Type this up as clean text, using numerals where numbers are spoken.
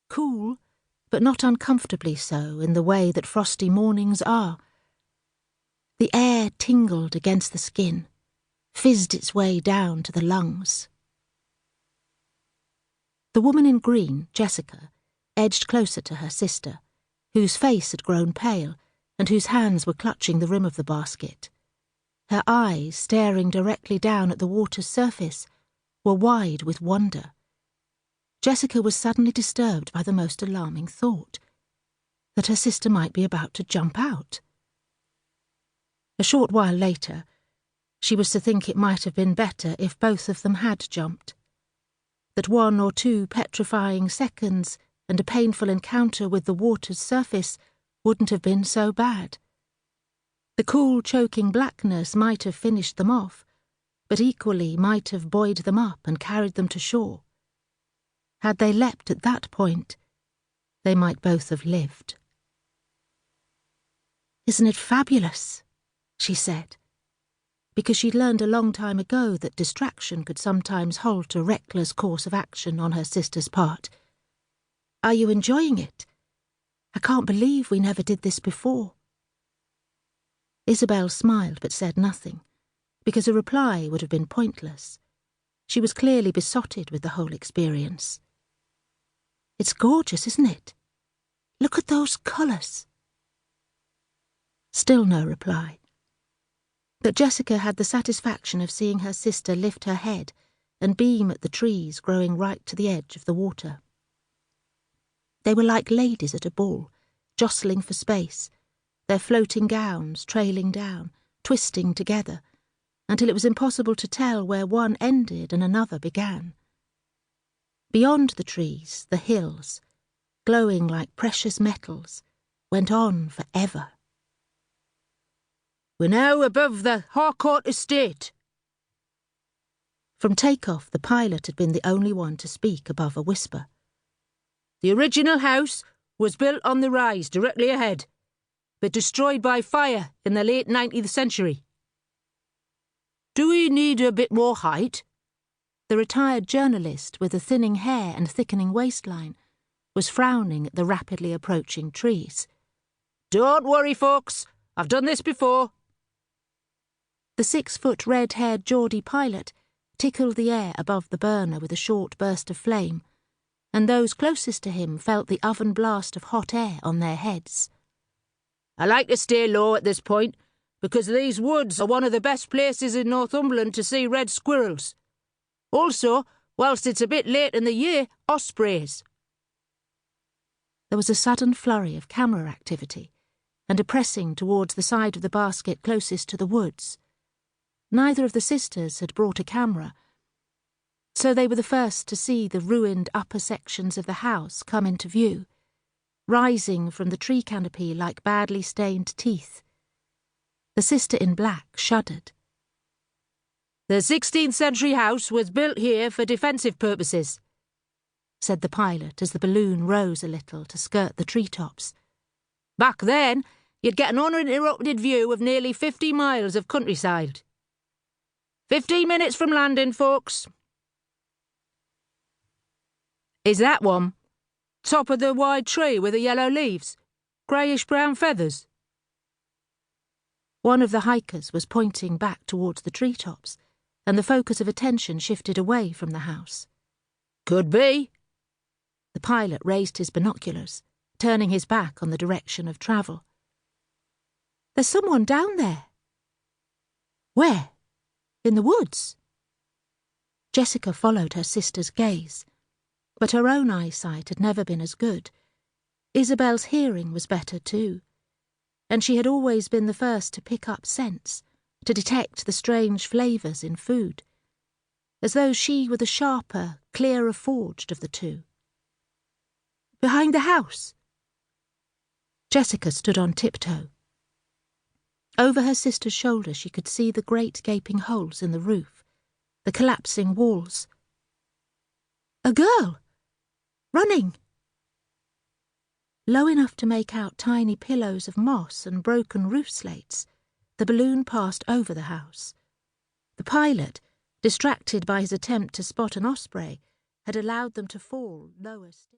cool, but not uncomfortably so in the way that frosty mornings are. The air tingled against the skin, fizzed its way down to the lungs. The woman in green, Jessica, edged closer to her sister, whose face had grown pale and whose hands were clutching the rim of the basket. Her eyes, staring directly down at the water's surface, were wide with wonder. Jessica was suddenly disturbed by the most alarming thought, that her sister might be about to jump out. A short while later, she was to think it might have been better if both of them had jumped, that 1 or 2 petrifying seconds and a painful encounter with the water's surface wouldn't have been so bad. The cool, choking blackness might have finished them off, but equally might have buoyed them up and carried them to shore. Had they leapt at that point, they might both have lived. "Isn't it fabulous?" she said, because she'd learned a long time ago that distraction could sometimes halt a reckless course of action on her sister's part. "Are you enjoying it? I can't believe we never did this before." Isabel smiled but said nothing, because a reply would have been pointless. She was clearly besotted with the whole experience. "It's gorgeous, isn't it? Look at those colours." Still no reply. But Jessica had the satisfaction of seeing her sister lift her head and beam at the trees growing right to the edge of the water. They were like ladies at a ball, jostling for space, their floating gowns trailing down, twisting together, until it was impossible to tell where one ended and another began. Beyond the trees, the hills, glowing like precious metals, went on forever. "We're now above the Harcourt estate." From takeoff, the pilot had been the only one to speak above a whisper. "The original house was built on the rise directly ahead, but destroyed by fire in the late 19th century. Do we need a bit more height?" The retired journalist, with the thinning hair and thickening waistline, was frowning at the rapidly approaching trees. "Don't worry, folks. I've done this before." The 6-foot red-haired Geordie pilot tickled the air above the burner with a short burst of flame, and those closest to him felt the oven blast of hot air on their heads. "I like to stay low at this point, because these woods are one of the best places in Northumberland to see red squirrels. Also, whilst it's a bit late in the year, ospreys." There was a sudden flurry of camera activity, and a pressing towards the side of the basket closest to the woods. Neither of the sisters had brought a camera, so they were the first to see the ruined upper sections of the house come into view, rising from the tree canopy like badly stained teeth. The sister in black shuddered. "The 16th century house was built here for defensive purposes," said the pilot as the balloon rose a little to skirt the treetops. "Back then, you'd get an uninterrupted view of nearly 50 miles of countryside. 15 minutes from landing, folks." "Is that one? Top of the wide tree with the yellow leaves? Greyish-brown feathers?" One of the hikers was pointing back towards the treetops, and the focus of attention shifted away from the house. "Could be." The pilot raised his binoculars, turning his back on the direction of travel. "There's someone down there." "Where? In the woods?" Jessica followed her sister's gaze, but her own eyesight had never been as good. Isabel's hearing was better too, and she had always been the first to pick up scents, to detect the strange flavours in food, as though she were the sharper, clearer forged of the two. "Behind the house?" Jessica stood on tiptoe. Over her sister's shoulder she could see the great gaping holes in the roof, the collapsing walls. "A girl! Running!" Low enough to make out tiny pillows of moss and broken roof slates, the balloon passed over the house. The pilot, distracted by his attempt to spot an osprey, had allowed them to fall lower still.